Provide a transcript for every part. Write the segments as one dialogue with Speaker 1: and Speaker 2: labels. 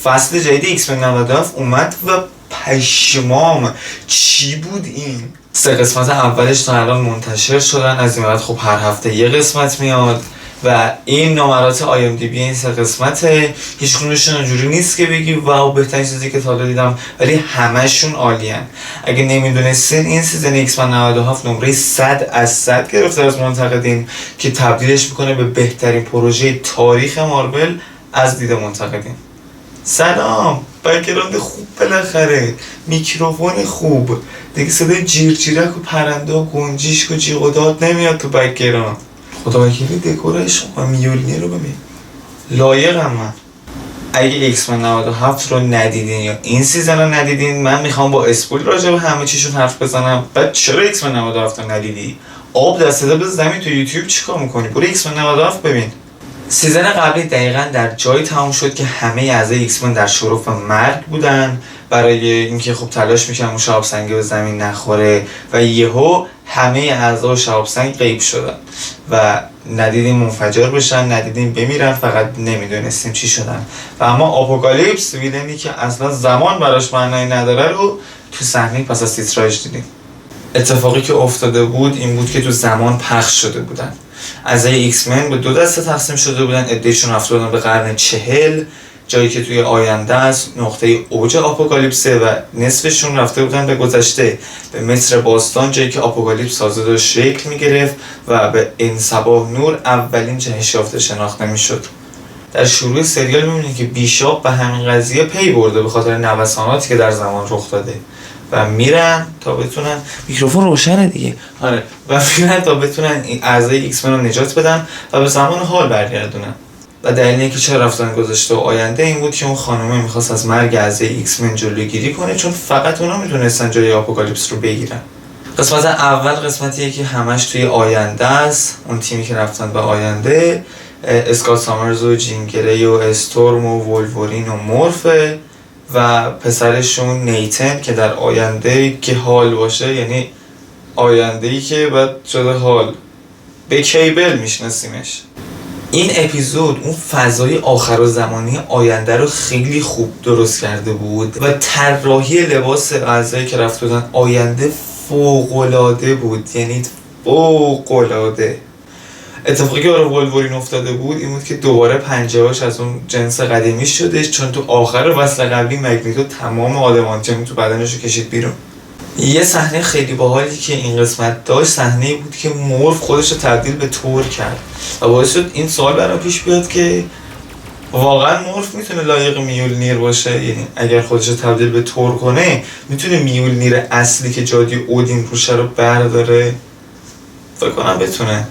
Speaker 1: فصل جدید ایکس من 97 اومد و پشمام چی بود این؟ 3 قسمت اولش تا الان منتشر شدن، از این بعد خب هر هفته یه قسمت میاد و این نمرات IMDb این 3 قسمته. هیچ کدومشون اونجوری نیست که بگی واو بهترین چیزی که تا حالا دیدم، ولی همشون عالیان. اگه نمیدونستین این سیزن ایکس من 97 نمره 100 از 100 گرفته از منتقدین که تبدیلش میکنه به بهترین پروژه تاریخ مارول از دید منتقدین. سلام، بک‌گراند خوب بالاخره، میکروفون خوب، دیگه صدای جیرجیرک و پرنده و گنجیشک و جیغ و داد نمیاد تو بک‌گراند. خدا وکیلی دکور شما میولنی رو ببین، لایقم من. اگه ایکس من 97 رو ندیدین یا این سیزن رو ندیدین، من میخوام با اسپویل راجع به همه چیشون حرف بزنم. بعد چرا ایکس من 97 رو ندیدی؟ آب دستت به زمین تو یوتیوب چیکار میکنی؟ برو ایکس من 97 ببین. سیزن قبلی دقیقاً در جایی تموم شد که همه اعضای ایکس من در شرف مرگ بودن برای اینکه خب تلاش میکنن اون شهاب سنگی به زمین نخوره و یهو همه اعضا شهاب سنگ غیب شدن و ندیدیم منفجر بشن، ندیدیم بمیرن، فقط نمیدونستیم چی شدن. و اما آپوکالیپس ویلنی که اصلا زمان براش معنی نداره رو تو صحنه پس از تیتراژ دیدیم. اتفاقی که افتاده بود این بود که تو زمان پخش شده بودن. اعضای ایکس من به 2 دسته تقسیم شده بودن، عده‌شون رفته بودن به قرن 40 جایی که توی آینده است، نقطه اوج آپوکالیپسه، و نصفشون رفته بودن به گذشته به مصر باستان جایی که آپوکالیپس تازه داشت شکل می‌گرفت و به انصباح نور اولین جهش یافته شناخته می‌شد. در شروع سریال می‌بینید که بیشاپ به همین قضیه پی برده به خاطر نوساناتی که در زمان رخ داده و میرن تا بتونن، میکروفون روشنه دیگه، آره، و میرن تا بتونن این اعضای ایکس من رو نجات بدن و به زمان حال برگردونن. و دلیل اینکه چرا رفتن گذشته و آینده این بود که اون خانومه میخواست از مرگ اعضای ایکس من جلوگیری کنه، چون فقط اونا میتونستن جای آپوکالیپس رو بگیرن. قسمت اول قسمتیه که همش توی آینده است، اون تیمی که رفتن به آینده، اسکات سامرز و جین گری و استورم و وولورین و مورفه و پسرشون نیتن که در آینده که حال باشه، یعنی آینده‌ای که بعد شده حال، به کیبل میشناسیمش. این اپیزود اون فضای آخرالزمانی آینده رو خیلی خوب درست کرده بود و طراحی لباس اعضایی که رفته بودن آینده فوق‌العاده بود، یعنی فوق‌العاده. اتفاقی که برای وولورین افتاده بود این بود که دوباره پنجه‌هاش از اون جنس قدیمی شدش، چون تو آخر فصل قبلی مگنیتو تمام آدمانتیوم تو بدنشو کشید بیرون. یه صحنه خیلی باحالی که این قسمت داشت صحنه‌ای بود که مورف خودش رو تبدیل به تور کرد و باعث شد این سوال برام پیش بیاد که واقعا مورف میتونه لایق میولنیر باشه؟ یعنی اگر خودش رو تبدیل به تور کنه میتونه میولنیر اصلی که جادی اودین روشه رو برداره؟ فکر کنم بتونه.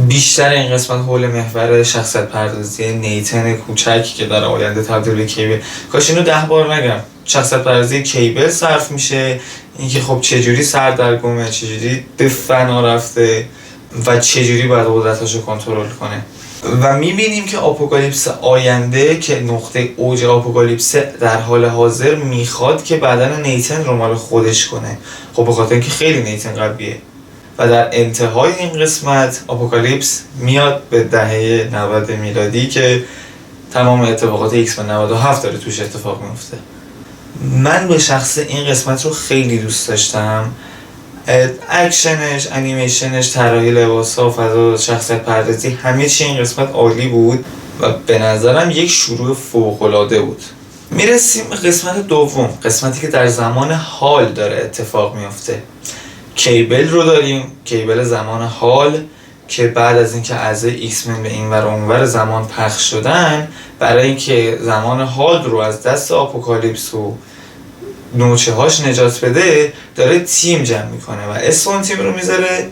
Speaker 1: بیشتر این قسمت حول محور شخصیت پردازی نیتن کوچک که در آینده تبدیل به کیبل، کاش اینو 10 بار نگم، شخصیت پردازی کیبل صرف میشه، اینکه خب چجوری سردرگمه، چجوری به فنا رفته و چجوری باید قدرتاشو کنترل کنه. و میبینیم که آپوکالیپس آینده که نقطه اوج آپوکالیپس در حال حاضر میخواد که بدن نیتن رو مال خودش کنه، خب به خاطر اینکه خیلی نیتن قویه. و در انتهای این قسمت آپوکالیپس میاد به دهه 90 میلادی که تمام اتفاقات ایکس من 97 داره توش اتفاق میفته. من به شخص این قسمت رو خیلی دوست داشتم، اکشنش، انیمیشنش، طراحی لباس‌ها، فضا، شخصیت پردازی، همه چی این قسمت عالی بود و به نظرم یک شروع فوق‌العاده بود. میرسیم به قسمت دوم، قسمتی که در زمان حال داره اتفاق میفته. کیبل رو داریم، کیبل زمان حال که بعد از اینکه اعضای ایکس من به این ور اونور زمان پخش شدن، برای اینکه زمان حال رو از دست آپوکالیپس و نوچه هاش نجات بده داره تیم جمع میکنه و اسم اون تیم رو میذاره.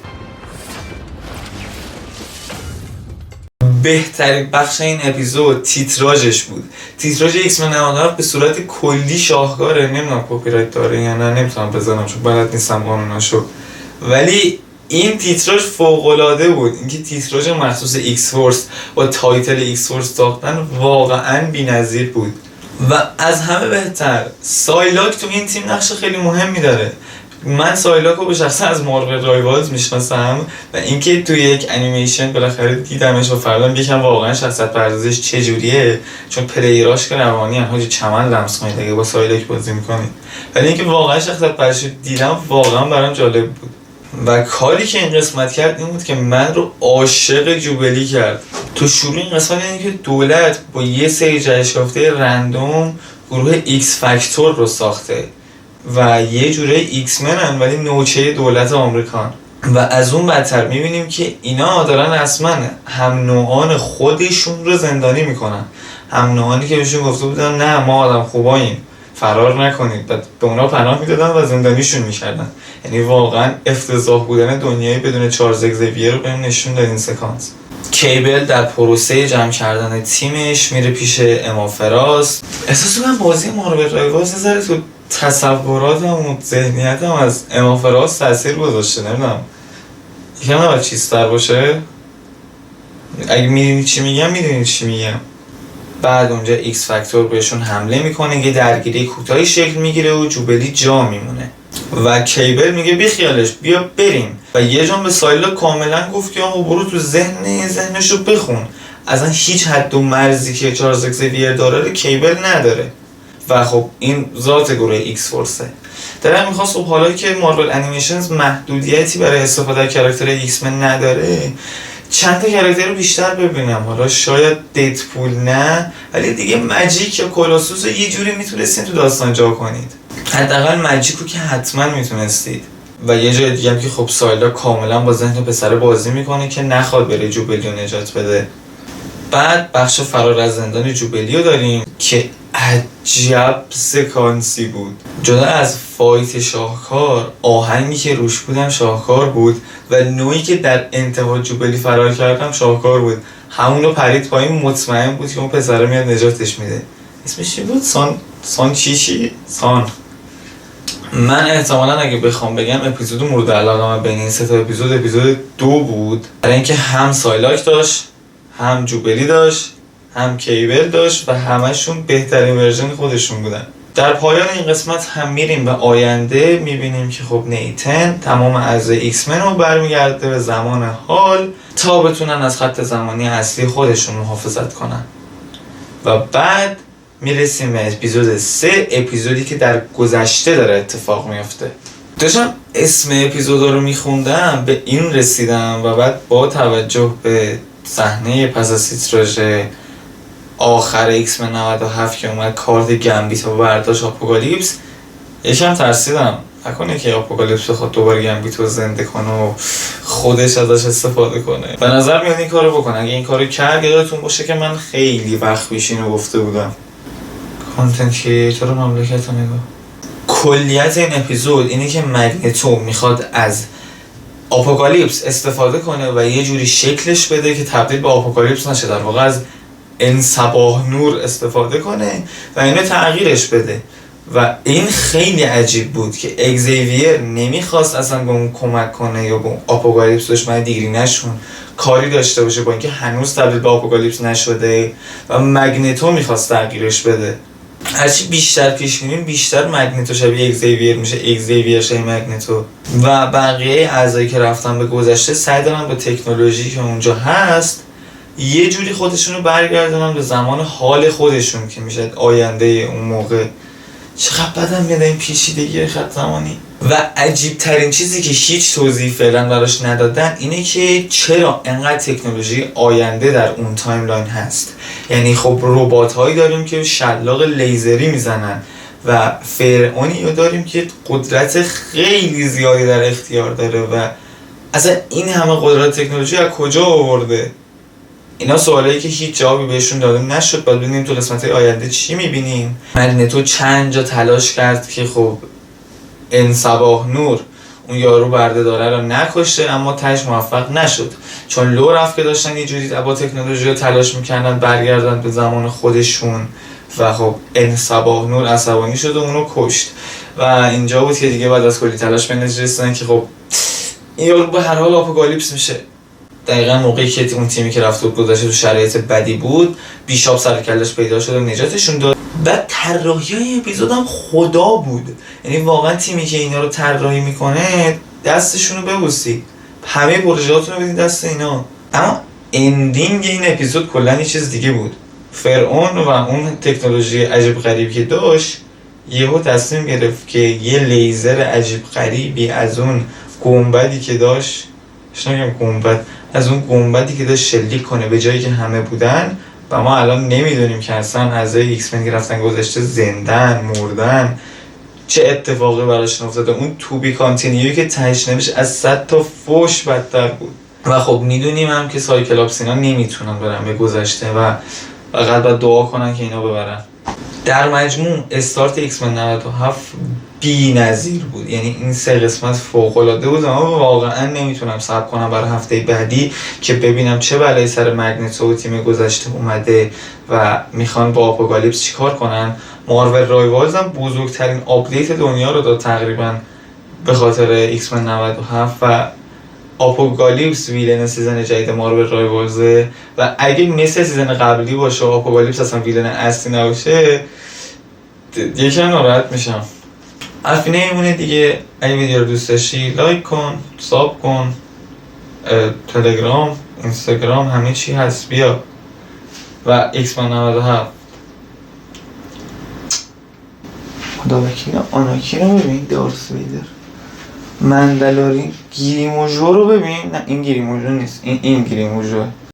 Speaker 1: بهترین بخش این اپیزود تیتراژش بود. تیتراژ ایکس من 97 به صورت کلی شاهکاره، نمیدونم کپی رایت داره یا نه، نمیتونم بزنم چون بلد نیستم قانوناشو، ولی این تیتراژ فوق العاده بود. اینکه تیتراژ مخصوص ایکس فورس با تایتل ایکس فورس ساختن واقعا بی‌نظیر بود. و از همه بهتر سایلاک تو این تیم نقش خیلی مهمی داره. من سایلاک رو به شخص از مارول رایوالز میشناسم و اینکه توی یک انیمیشن بالاخره دیدمش و فردام یکم واقعا شخصیت پردازش چجوریه، چون پلیراش که روانی ان حاجی چمن لمس کنید اگه با سایلاک بازی میکنید، ولی اینکه واقعا شخصیت پردازش دیدم واقعا برام جالب بود. و کاری که این قسمت کرد این بود که من رو عاشق جوبلی کرد. تو شروع این قسمت اینه که دولت با یه سری جشن‌یافته رندوم گروه ایکس فاکتور رو ساخته و یه جوره ایکس منن ولی نوچه دولت آمریکان. و از اون بدتر میبینیم که اینا دارن اصلا هم نوعان خودشون رو زندانی میکنن، هم نوعانی که بهشون گفته بودن نه ما آدم خوباییم فرار نکنید، بعد به اونا پناه میدادن و زندانیشون میکردن. یعنی واقعا افتضاح بودن دنیایی بدون چارلز اگزیویر رو بهم نشون داد این سکانس. کیبل در پروسه جمع کردن تیمش میره پیش اما فراست. احساس می‌کنم بازی مارول رایوالز ذره تو تصوراتم و ذهنیتم از اما فراست تاثیر گذاشته، نمیدونم یکم نباید چیزتر باشه. اگه میدونی چی میگم میدونی چی میگم. بعد اونجا ایکس فاکتور بهشون حمله میکنه، یه درگیری کوتاهی شکل میگیره و جوبلی جا میمونه و کیبل میگه بی خیالش بیا بریم و یه جان به سایلاک کاملا گفت که آقا برو تو ذهنشو بخون. اصلا هیچ حد و مرزی که چارلز اگزیویر داره رو کیبل نداره و خب این ذات گروه ایکس فورسه. دارم میخواست خب حالا که مارول انیمیشنز محدودیتی برای استفاده از کاراکتر ایکس من نداره چند تا کاراکتر رو بیشتر ببینم. حالا شاید دیدپول نه ولی دیگه ماجیک یا کولاسوس رو یه جوری میتونستین تو داستان جا کنید، حداقل ماجیکو که حتما میتونستید. و یه جای دیگه هم که خب سایلاک کاملا با ذهن پسر بازی میکنه که نخواد بره جوبلی رو نجات بده. بعد بخش فرار از زندان جوبلی رو داریم که عجب سکانسی بود. جدا از فایت شاهکار، آهنگی که روش بودم شاهکار بود و نوعی که در انتها جوبلی فرار کردم شاهکار بود. همونو پرید پایین مطمئن بود که اون پسره میاد نجاتش میده. اسمش چی بود؟ سان سان. من احتمالا اگه بخوام بگم اپیزود مورد علاقه بین این سه تا اپیزود 2 بود، برای اینکه هم سایلاک داشت، هم جوبلی داشت، هم کیبل داشت و همشون بهترین ورژن خودشون بودن. در پایان این قسمت هم میریم به آینده، میبینیم که خب نیتن تمام اعضای ایکس من رو برمیگرده به زمان حال تا بتونن از خط زمانی اصلی خودشون محافظت کنن. و بعد میرسیم به اپیزود 3، اپیزودی که در گذشته داره اتفاق میفته. داشتم اسم اپیزودا رو میخوندم به این رسیدم و بعد با توجه به صحنه پس از تیتراژ آخر ایکس من 97 که اومد کارت گمبیت و برداشت آپوکالیپس یکم ترسیدم نکنه که آپوکالیپس بخواد دوباره گمبیت رو زنده کنه و خودش ازش استفاده کنه. به نظر میاد این کارو بکنه. اگه این کارو کرد یادتون باشه که من خیلی وقت پیش اینو گفته بودم. کانتنت کریتور مملکت رو نگاه. کلیت این اپیزود اینه که مگنتو میخواد از آپوکالیپس استفاده کنه و یه جوری شکلش بده که تبدیل به آپوکالیپس نشه، در واقع از انصباح نور استفاده کنه و اینو تغییرش بده. و این خیلی عجیب بود که اگزیویر نمیخواست اصلا به اون کمک کنه یا به آپوکالیپس دشمن دیگری نشون کاری داشته باشه، با اینکه هنوز تبدیل به آپوکالیپس نشده و مگنتو میخواست تغییرش بده. هرچی بیشتر پیش میریم بیشتر مگنتو شبیه اگزیویر میشه، اگزیویر شبیه مگنتو و بقیه اعضایی که رفتن به گذشته سعی دارن با تکنولوژی که اونجا هست یه جوری خودشونو برگردونن به زمان حال خودشون که میشه آینده اون موقع. چقدر بدم میاد این پیچیدگی خط زمانی. و عجیب ترین چیزی که هیچ توضیح فعلا براش ندادن اینه که چرا انقدر تکنولوژی آینده در اون تایملاین هست. یعنی خب ربات هایی داریم که شلاق لیزری میزنن و فرعونی رو داریم که قدرت خیلی زیادی در اختیار داره و اصلا این همه قدرت تکنولوژی از کجا آورده؟ اینا سوالایی که هیچ جوابی بهشون داده نشد. بعد ببینیم تو قسمت آینده چی میبینیم. مگنتو چند جا تلاش کرد که خب انصباح نور اون یارو برده داره رو نکشه، اما تهش موفق نشد چون لو رفت که داشتن یه جوری با تکنولوژی رو تلاش میکردن برگردن به زمان خودشون و خب انصباح نور عصبانی شد و اونو کشت. و اینجا بود که دیگه بعد از کلی تلاش به نتیجه رسیدن که خب این یارو به هر حال آپوکالیپس میشه. دقیقا موقعی که اون تیمی که رفته بود گذاشته تو شرایط بدی بود، بیشاپ سر کلش پیدا شد و نجاتشون داد. و طراحی های اپیزود هم خدا بود. یعنی واقعا تیمی که اینا رو طراحی میکنه دستشون رو ببوسید، همه پروژهاتون رو بدید دست اینا. اما اندینگ این اپیزود کلا یه چیز دیگه بود. فرعون و اون تکنولوژی عجیب غریبی که داشت یهو تصمیم گرفت که یه لیزر عجیب غریبی از اون گنبدی که داشت، نمیگم گنبد، از اون گنبدی که داشت شلیک کنه به جایی که همه بودن. و ما الان نمیدونیم که اصلا اعضای ایکس من که رفتن گذشته زندن مردن، چه اتفاقی براشون افتاده. اون تو بی کانتینیوی که تهش نوشت از 100 تا فوش بدتر بود. و خب میدونیم هم که سایکلاپس اینا نمیتونن برن به گذشته و فقط باید دعا کنن که اینا ببرن. در مجموع استارت ایکس من 97 بی نظیر بود. یعنی این 3 قسمت فوق العاده بود. اما واقعا نمیتونم صبر کنم برای هفته بعدی که ببینم چه بلایی سر مگنتو و تیم گذشته اومده و میخوان با آپوکالیپس چیکار کنن. مارول رایوالز هم بزرگترین آپدیت دنیا رو داد تقریبا به خاطر ایکس من 97 و آپوکالیپس ویلن سیزن جدید مارول رایوالز. و اگه مثل سیزن قبلی باشه آپوکالیپس اصلا ویلن اصلی نباشه یکم ناراحت میشم. حرفی نمیمونه دیگه. اگه ویدیو رو دوست داشتی لایک کن، ساب کن، تلگرام، اینستاگرام، همه چی هست بیا. و ایکس من 97 خدا وکیل آناکی رو ببین، دارس ویدر، مندلورین، گیریموژو رو ببین. نه این گیریموژو نیست، این گیریموژوه.